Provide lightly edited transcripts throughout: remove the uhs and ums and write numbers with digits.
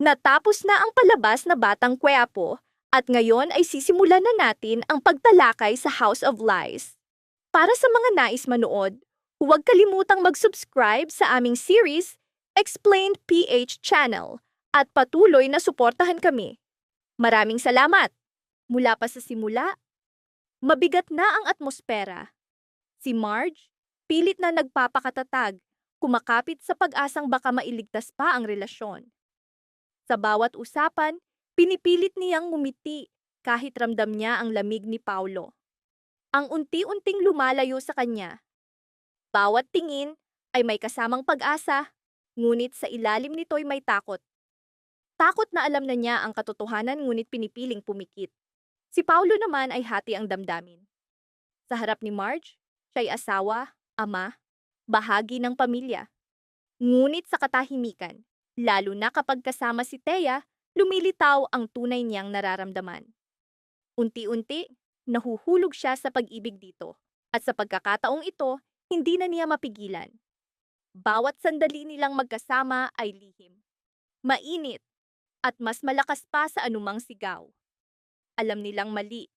Natapos na ang palabas na Batang Quiapo at ngayon ay sisimulan na natin ang pagtalakay sa House of Lies. Para sa mga nais manood, huwag kalimutang mag-subscribe sa aming series, Explained PH Channel, at patuloy na suportahan kami. Maraming salamat! Mula pa sa simula, mabigat na ang atmosfera. Si Marge, pilit na nagpapakatatag, kumakapit sa pag-asang baka mailigtas pa ang relasyon. Sa bawat usapan, pinipilit niyang ngumiti kahit ramdam niya ang lamig ni Paulo. Ang unti-unting lumalayo sa kanya. Bawat tingin ay may kasamang pag-asa, ngunit sa ilalim nito'y may takot. Takot na alam na niya ang katotohanan ngunit pinipiling pumikit. Si Paulo naman ay hati ang damdamin. Sa harap ni Marge, siya'y asawa, ama, bahagi ng pamilya. Ngunit sa katahimikan, lalo na kapag kasama si Thea, lumilitaw ang tunay niyang nararamdaman. Unti-unti, nahuhulog siya sa pag-ibig dito. At sa pagkakataong ito, hindi na niya mapigilan. Bawat sandali nilang magkasama ay lihim. Mainit, at mas malakas pa sa anumang sigaw. Alam nilang mali.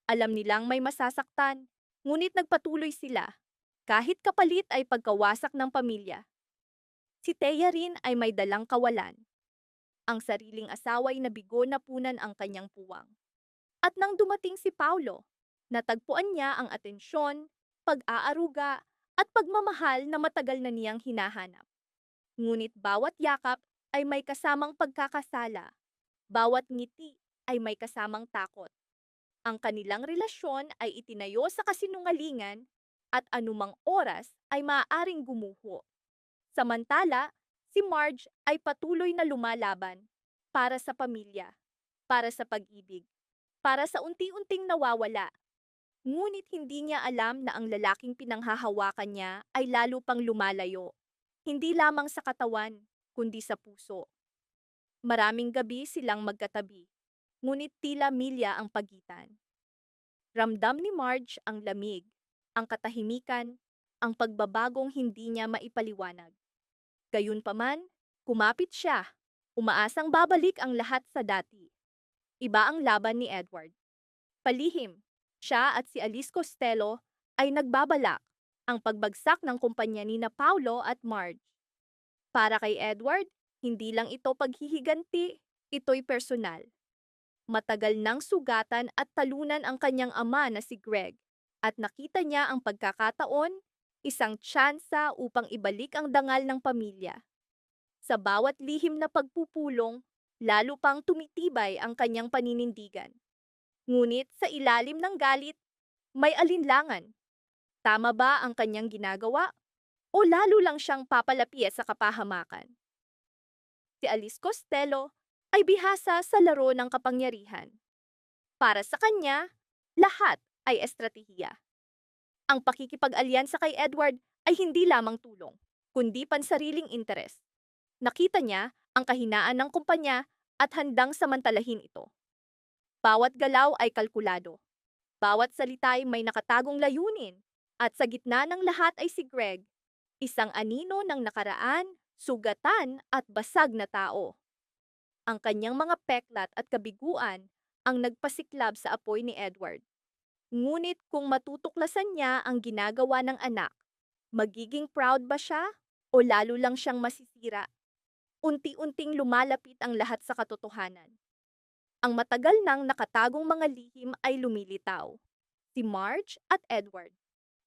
Alam nilang may masasaktan. Ngunit nagpatuloy sila. Kahit kapalit ay pagkawasak ng pamilya. Si Thea rin ay may dalang kawalan. Ang sariling asawa'y nabigo na punan ang kanyang puwang. At nang dumating si Paulo, natagpuan niya ang atensyon, pag-aaruga, at pagmamahal na matagal na niyang hinahanap. Ngunit bawat yakap ay may kasamang pagkakasala. Bawat ngiti ay may kasamang takot. Ang kanilang relasyon ay itinayo sa kasinungalingan at anumang oras ay maaaring gumuho. Samantala, si Marge ay patuloy na lumalaban para sa pamilya, para sa pag-ibig, para sa unti-unting nawawala. Ngunit hindi niya alam na ang lalaking pinanghahawakan niya ay lalo pang lumalayo, hindi lamang sa katawan, kundi sa puso. Maraming gabi silang magkatabi, ngunit tila milya ang pagitan. Ramdam ni Marge ang lamig, ang katahimikan, ang pagbabagong hindi niya maipaliwanag. Gayunpaman, kumapit siya, umaasang babalik ang lahat sa dati. Iba ang laban ni Edward. Palihim, siya at si Alice Costello ay nagbabalak ang pagbagsak ng kumpanya ni na Paulo at Marge. Para kay Edward, hindi lang ito paghihiganti, ito'y personal. Matagal nang sugatan at talunan ang kanyang ama na si Greg at nakita niya ang pagkakataon, isang tsansa upang ibalik ang dangal ng pamilya. Sa bawat lihim na pagpupulong, lalo pang tumitibay ang kanyang paninindigan. Ngunit sa ilalim ng galit, may alinlangan. Tama ba ang kanyang ginagawa? O lalo lang siyang papalapi sa kapahamakan? Si Alice Costello ay bihasa sa laro ng kapangyarihan. Para sa kanya, lahat ay estratehiya. Ang pakikipag-alyansa kay Edward ay hindi lamang tulong, kundi pansariling interes. Nakita niya ang kahinaan ng kumpanya at handang samantalahin ito. Bawat galaw ay kalkulado. Bawat salita ay may nakatagong layunin. At sa gitna ng lahat ay si Greg, isang anino ng nakaraan, sugatan at basag na tao. Ang kanyang mga peklat at kabiguan ang nagpasiklab sa apoy ni Edward. Ngunit kung matutuklasan niya ang ginagawa ng anak, magiging proud ba siya o lalo lang siyang masisira? Unti-unting lumalapit ang lahat sa katotohanan. Ang matagal nang nakatagong mga lihim ay lumilitaw. Si Marge at Edward.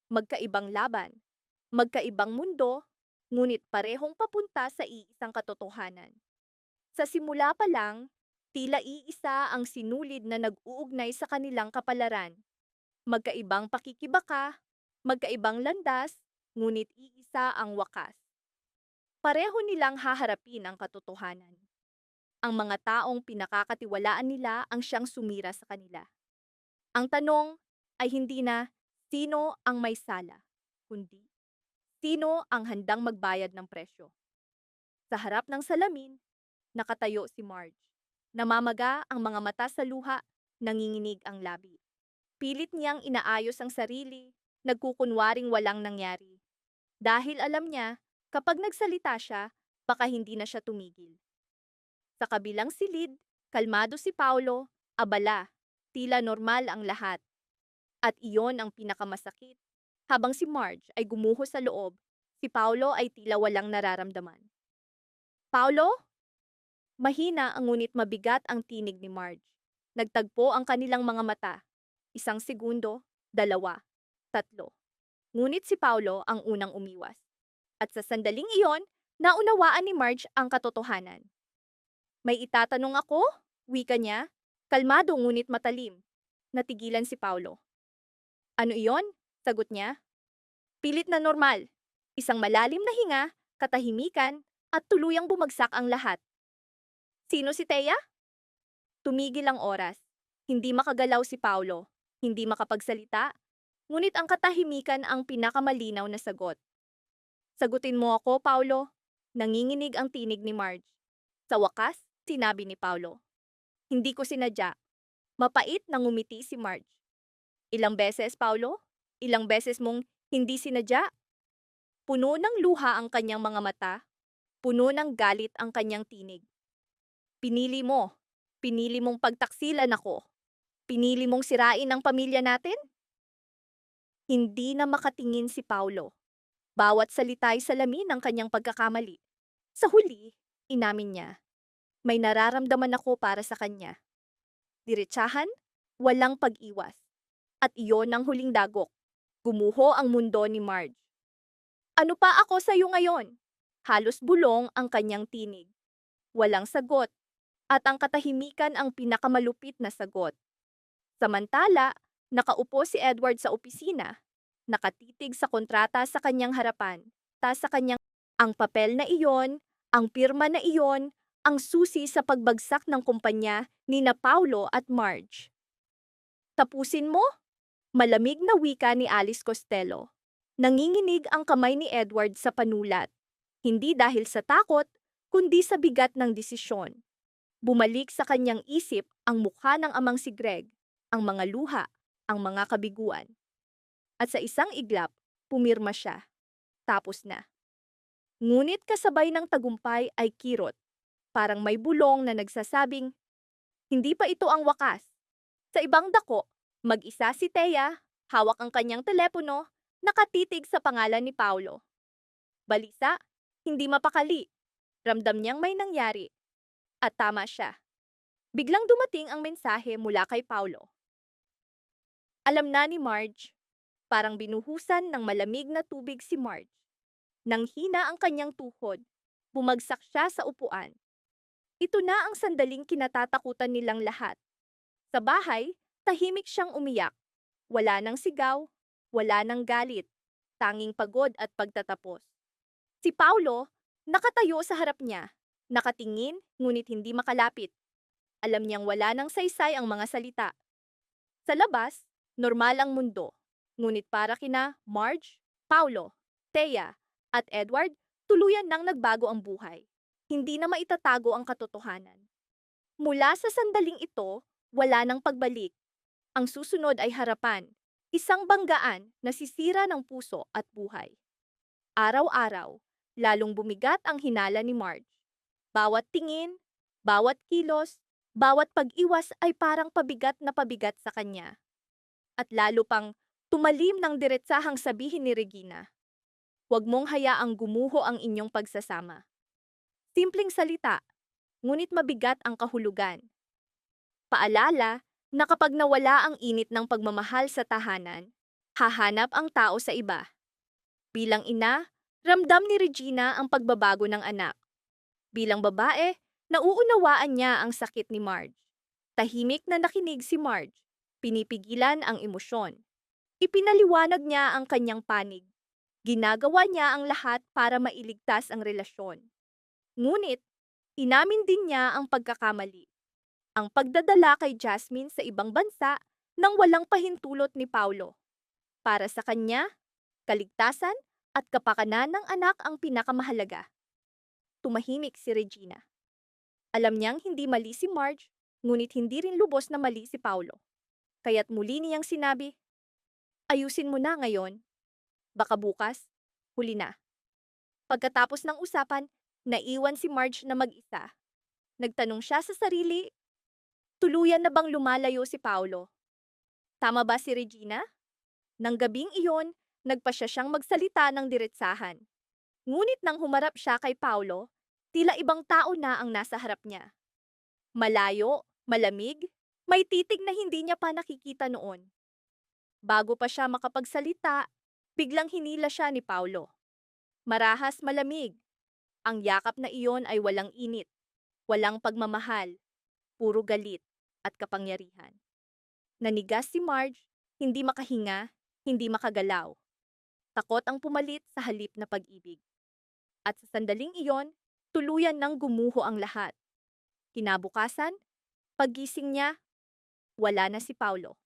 Magkaibang laban, magkaibang mundo, ngunit parehong papunta sa iisang katotohanan. Sa simula pa lang, tila iisa ang sinulid na nag-uugnay sa kanilang kapalaran. Magkaibang pakikibaka, magkaibang landas, ngunit iisa ang wakas. Pareho nilang haharapin ang katotohanan. Ang mga taong pinakakatiwalaan nila ang siyang sumira sa kanila. Ang tanong ay hindi na sino ang may sala, kundi sino ang handang magbayad ng presyo. Sa harap ng salamin, nakatayo si Marge. Namamaga ang mga mata sa luha, nanginginig ang labi. Pilit niyang inaayos ang sarili, nagkukunwaring walang nangyari. Dahil alam niya, kapag nagsalita siya, baka hindi na siya tumigil. Sa kabilang silid, kalmado si Paulo, abala, tila normal ang lahat. At iyon ang pinakamasakit. Habang si Marge ay gumuho sa loob, si Paulo ay tila walang nararamdaman. Paulo? Mahina ang ngunit mabigat ang tinig ni Marge. Nagtagpo ang kanilang mga mata. 1 segundo, 2, 3. Ngunit si Paulo ang unang umiwas. At sa sandaling iyon, naunawaan ni Marge ang katotohanan. May itatanong ako? Wika niya. Kalmado ngunit matalim. Natigilan si Paulo. Ano iyon? Sagot niya. Pilit na normal. Isang malalim na hinga, katahimikan, at tuluyang bumagsak ang lahat. Sino si Thea? Tumigil ang oras. Hindi makagalaw si Paulo. Hindi makapagsalita. Ngunit ang katahimikan ang pinakamalinaw na sagot. Sagutin mo ako, Paulo. Nanginginig ang tinig ni Marge. Sa wakas, sinabi ni Paulo. Hindi ko sinadya. Mapait na ngumiti si Marge. Ilang beses, Paulo? Ilang beses mong hindi sinadya? Puno ng luha ang kanyang mga mata. Puno ng galit ang kanyang tinig. Pinili mong pagtaksilan ako. Pinili mong sirain ang pamilya natin? Hindi na makatingin si Paulo. Bawat salita ay salamin ng kanyang pagkakamali. Sa huli, inamin niya, may nararamdaman ako para sa kanya. Diretsahan, walang pag-iwas. At iyon ang huling dagok. Gumuho ang mundo ni Marge. Ano pa ako sa iyo ngayon? Halos bulong ang kanyang tinig. Walang sagot. At ang katahimikan ang pinakamalupit na sagot. Samantala, nakaupo si Edward sa opisina, nakatitig sa kontrata sa kanyang harapan, sa kanyang ang papel na iyon, ang pirma na iyon, ang susi sa pagbagsak ng kumpanya ni na Paulo at Marge. Tapusin mo? Malamig na wika ni Alice Costello. Nanginginig ang kamay ni Edward sa panulat, hindi dahil sa takot, kundi sa bigat ng desisyon. Bumalik sa kanyang isip ang mukha ng amang si Greg, ang mga luha, ang mga kabiguan. At sa isang iglap, pumirma siya. Tapos na. Ngunit kasabay ng tagumpay ay kirot. Parang may bulong na nagsasabing, hindi pa ito ang wakas. Sa ibang dako, mag-isa si Thea, hawak ang kanyang telepono, nakatitig sa pangalan ni Paulo. Balisa, hindi mapakali. Ramdam niyang may nangyari. At tama siya. Biglang dumating ang mensahe mula kay Paulo. Alam na ni Marge, parang binuhusan ng malamig na tubig si Marge. Nang hina ang kanyang tuhod, bumagsak siya sa upuan. Ito na ang sandaling kinatatakutan nilang lahat. Sa bahay, tahimik siyang umiyak. Wala nang sigaw, wala nang galit, tanging pagod at pagtatapos. Si Paulo, nakatayo sa harap niya. Nakatingin, ngunit hindi makalapit. Alam niyang wala nang saysay ang mga salita. Sa labas, normal ang mundo. Ngunit para kina Marge, Paulo, Thea, at Edward, tuluyan nang nagbago ang buhay. Hindi na maitatago ang katotohanan. Mula sa sandaling ito, wala nang pagbalik. Ang susunod ay harapan, isang banggaan na sisira ng puso at buhay. Araw-araw, lalong bumigat ang hinala ni Marge. Bawat tingin, bawat kilos, bawat pag-iwas ay parang pabigat na pabigat sa kanya. At lalo pang tumalim ng diretsahang sabihin ni Regina, huwag mong hayaang gumuho ang inyong pagsasama. Simpleng salita, ngunit mabigat ang kahulugan. Paalala na kapag nawala ang init ng pagmamahal sa tahanan, hahanap ang tao sa iba. Bilang ina, ramdam ni Regina ang pagbabago ng anak. Bilang babae, nauunawaan niya ang sakit ni Marge. Tahimik na nakinig si Marge. Pinipigilan ang emosyon. Ipinaliwanag niya ang kanyang panig. Ginagawa niya ang lahat para mailigtas ang relasyon. Ngunit, inamin din niya ang pagkakamali. Ang pagdadala kay Jasmine sa ibang bansa nang walang pahintulot ni Paulo. Para sa kanya, kaligtasan at kapakanan ng anak ang pinakamahalaga. Tumahimik si Regina. Alam niyang hindi mali si Marge, ngunit hindi rin lubos na mali si Paulo. Kaya't muli niyang sinabi, ayusin mo na ngayon. Baka bukas, huli na. Pagkatapos ng usapan, naiwan si Marge na mag-isa. Nagtanong siya sa sarili, tuluyan na bang lumalayo si Paulo? Tama ba si Regina? Nang gabing iyon, nagpa siya siyang magsalita ng diretsahan. Ngunit nang humarap siya kay Paulo, tila ibang tao na ang nasa harap niya. Malayo, malamig, may titig na hindi niya pa nakikita noon. Bago pa siya makapagsalita, biglang hinila siya ni Paulo. Marahas malamig. Ang yakap na iyon ay walang init, walang pagmamahal, puro galit at kapangyarihan. Nanigas si Marge, hindi makahinga, hindi makagalaw. Takot ang pumalit sa halip na pag-ibig. At sa sandaling iyon, tuluyan nang gumuho ang lahat. Kinabukasan, paggising niya, wala na si Paulo.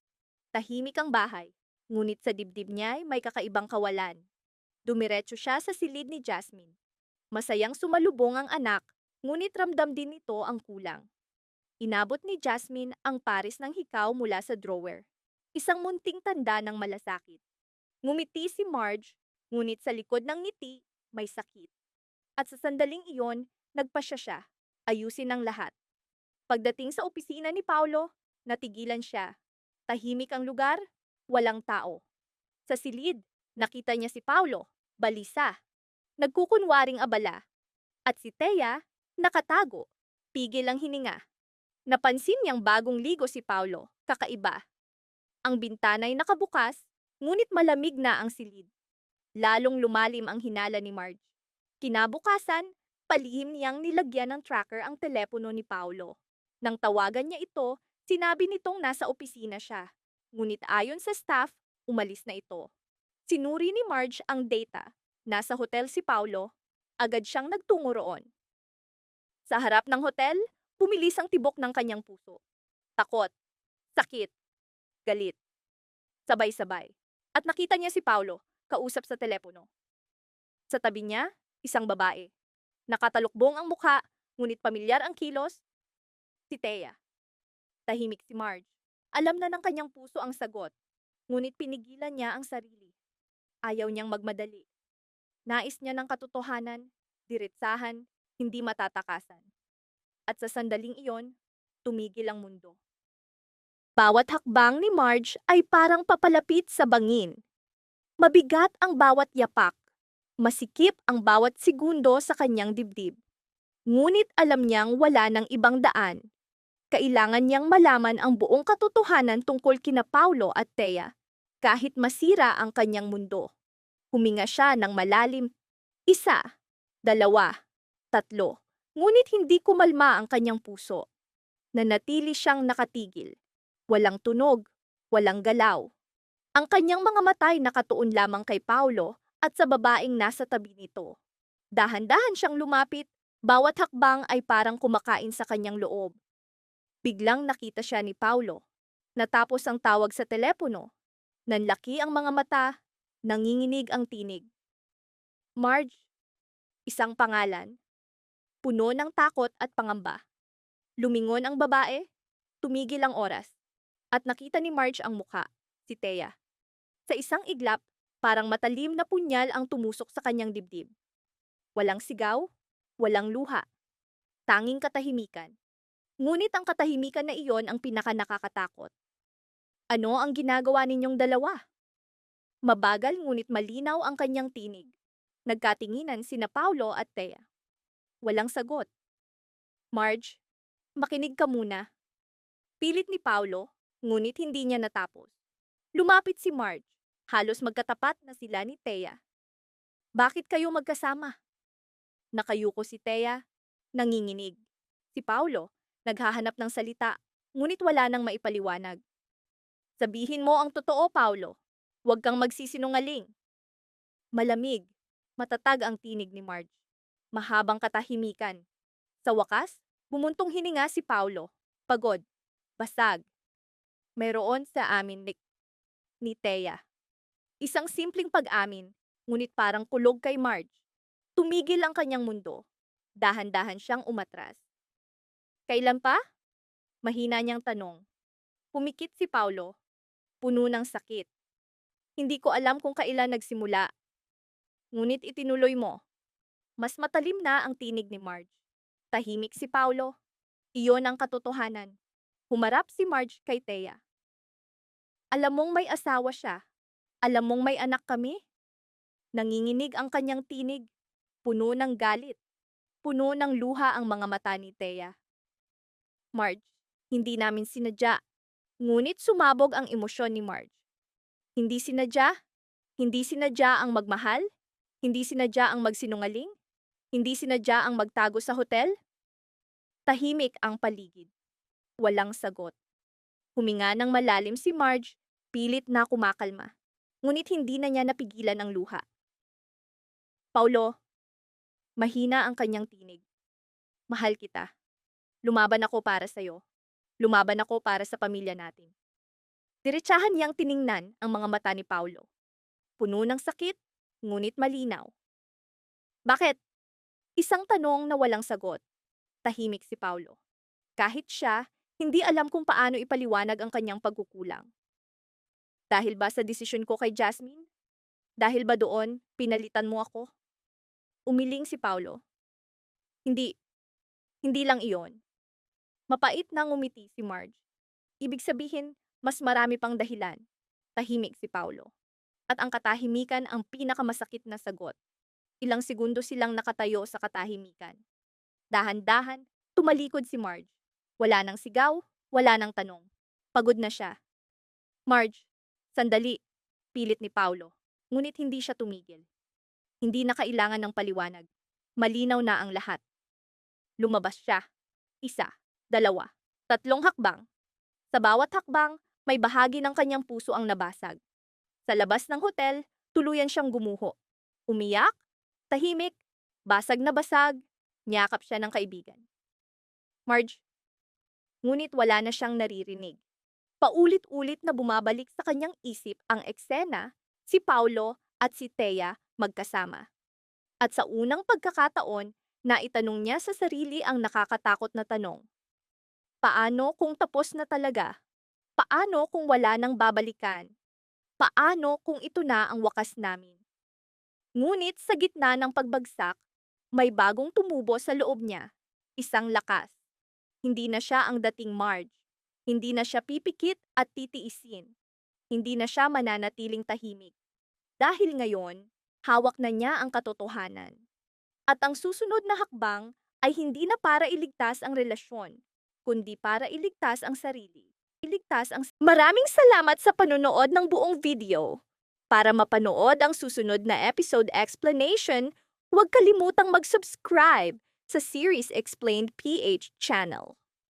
Tahimik ang bahay, ngunit sa dibdib niya ay may kakaibang kawalan. Dumiretso siya sa silid ni Jasmine. Masayang sumalubong ang anak, ngunit ramdam din nito ang kulang. Inabot ni Jasmine ang pares ng hikaw mula sa drawer. Isang munting tanda ng malasakit. Ngumiti si Marge, ngunit sa likod ng ngiti, may sakit. At sa sandaling iyon, nagpasya siya. Ayusin ang lahat. Pagdating sa opisina ni Paulo, natigilan siya. Tahimik ang lugar, walang tao. Sa silid, nakita niya si Paulo, balisa. Nagkukunwaring abala. At si Thea, nakatago. Pigil ang hininga. Napansin niyang bagong ligo si Paulo, kakaiba. Ang bintana'y nakabukas, ngunit malamig na ang silid. Lalong lumalim ang hinala ni Marge. Kinabukasan, palihim niyang nilagyan ng tracker ang telepono ni Paulo. Nang tawagan niya ito, sinabi nitong nasa opisina siya. Ngunit ayon sa staff, umalis na ito. Sinuri ni Marge ang data. Nasa hotel si Paulo, agad siyang nagtungo roon. Sa harap ng hotel, pumilis ang tibok ng kanyang puso. Takot, sakit, galit. Sabay-sabay. At nakita niya si Paulo, kausap sa telepono. Sa tabi niya, isang babae. Nakatalukbong ang mukha, ngunit pamilyar ang kilos. Si Thea. Tahimik si Marge. Alam na ng kanyang puso ang sagot, ngunit pinigilan niya ang sarili. Ayaw niyang magmadali. Nais niya ng katotohanan, diretsahan, hindi matatakasan. At sa sandaling iyon, tumigil ang mundo. Bawat hakbang ni Marge ay parang papalapit sa bangin. Mabigat ang bawat yapak. Masikip ang bawat segundo sa kanyang dibdib. Ngunit alam niyang wala ng ibang daan. Kailangan niyang malaman ang buong katotohanan tungkol kina Paulo at Thea, kahit masira ang kanyang mundo. Huminga siya ng malalim. 1, 2, 3. Ngunit hindi kumalma ang kanyang puso. Nanatili siyang nakatigil. Walang tunog, walang galaw. Ang kanyang mga matay nakatuon lamang kay Paulo at sa babaeng nasa tabi nito. Dahan-dahan siyang lumapit, bawat hakbang ay parang kumakain sa kanyang loob. Biglang nakita siya ni Paulo. Natapos ang tawag sa telepono. Nanlaki ang mga mata, nanginginig ang tinig. Marge, isang pangalan. Puno ng takot at pangamba. Lumingon ang babae, tumigil ang oras. At nakita ni Marge ang muka, si Thea. Sa isang iglap, parang matalim na punyal ang tumusok sa kanyang dibdib. Walang sigaw, walang luha. Tanging katahimikan. Ngunit ang katahimikan na iyon ang pinakanakakatakot. Ano ang ginagawa ninyong dalawa? Mabagal ngunit malinaw ang kanyang tinig. Nagkatinginan sina Paulo at Thea. Walang sagot. Marge, makinig ka muna. Pilit ni Paulo, ngunit hindi niya natapos. Lumapit si Marge. Halos magkatapat na sila ni Thea. Bakit kayo magkasama? Nakayuko si Thea, nanginginig. Si Paulo, naghahanap ng salita, ngunit wala nang maipaliwanag. Sabihin mo ang totoo, Paulo. Huwag kang magsisinungaling. Malamig, matatag ang tinig ni Marge. Mahabang katahimikan. Sa wakas, bumuntong hininga si Paulo. Pagod, basag. Mayroon sa amin ni Thea. Isang simpleng pag-amin, ngunit parang kulog kay Marge. Tumigil ang kanyang mundo. Dahan-dahan siyang umatras. Kailan pa? Mahina niyang tanong. Pumikit si Paulo, puno ng sakit. Hindi ko alam kung kailan nagsimula. Ngunit itinuloy mo. Mas matalim na ang tinig ni Marge. Tahimik si Paulo. Iyon ang katotohanan. Humarap si Marge kay Thea. Alam mong may asawa siya. Alam mong may anak kami. Nanginginig ang kanyang tinig. Puno ng galit. Puno ng luha ang mga mata ni Thea. Marge, hindi namin sinadya. Ngunit sumabog ang emosyon ni Marge. Hindi sinadya? Hindi sinadya ang magmahal? Hindi sinadya ang magsinungaling? Hindi sinadya ang magtago sa hotel? Tahimik ang paligid. Walang sagot. Huminga ng malalim si Marge, pilit na kumakalma. Ngunit hindi na niya napigilan ang luha. Paulo, mahina ang kanyang tinig. Mahal kita. Lumaban ako para sa'yo. Lumaban ako para sa pamilya natin. Diretsahan niyang tiningnan ang mga mata ni Paulo. Puno ng sakit, ngunit malinaw. Bakit? Isang tanong na walang sagot. Tahimik si Paulo. Kahit siya, hindi alam kung paano ipaliwanag ang kanyang pagkukulang. Dahil ba sa desisyon ko kay Jasmine? Dahil ba doon, pinalitan mo ako? Umiling si Paulo. Hindi lang iyon. Mapait na ngumiti si Marge. Ibig sabihin, mas marami pang dahilan. Tahimik si Paulo. At ang katahimikan ang pinakamasakit na sagot. Ilang segundo silang nakatayo sa katahimikan. Dahan-dahan, tumalikod si Marge. Wala nang sigaw, wala nang tanong. Pagod na siya. Marge, sandali, pilit ni Paulo. Ngunit hindi siya tumigil. Hindi na kailangan ng paliwanag. Malinaw na ang lahat. Lumabas siya. 1, 2, 3 hakbang. Sa bawat hakbang, may bahagi ng kanyang puso ang nabasag. Sa labas ng hotel, tuluyan siyang gumuho. Umiyak, tahimik, basag na basag, niyakap siya ng kaibigan. Marge, ngunit wala na siyang naririnig. Paulit-ulit na bumabalik sa kanyang isip ang eksena, si Paulo at si Thea magkasama. At sa unang pagkakataon, naitanong niya sa sarili ang nakakatakot na tanong. Paano kung tapos na talaga? Paano kung wala nang babalikan? Paano kung ito na ang wakas namin? Ngunit sa gitna ng pagbagsak, may bagong tumubo sa loob niya. Isang lakas. Hindi na siya ang dating Marge. Hindi na siya pipikit at titiisin. Hindi na siya mananatiling tahimik. Dahil ngayon, hawak na niya ang katotohanan. At ang susunod na hakbang ay hindi na para iligtas ang relasyon, kundi para iligtas ang sarili. Maraming salamat sa panonood ng buong video. Para mapanood ang susunod na episode explanation, huwag kalimutang mag-subscribe sa Series Explained PH channel.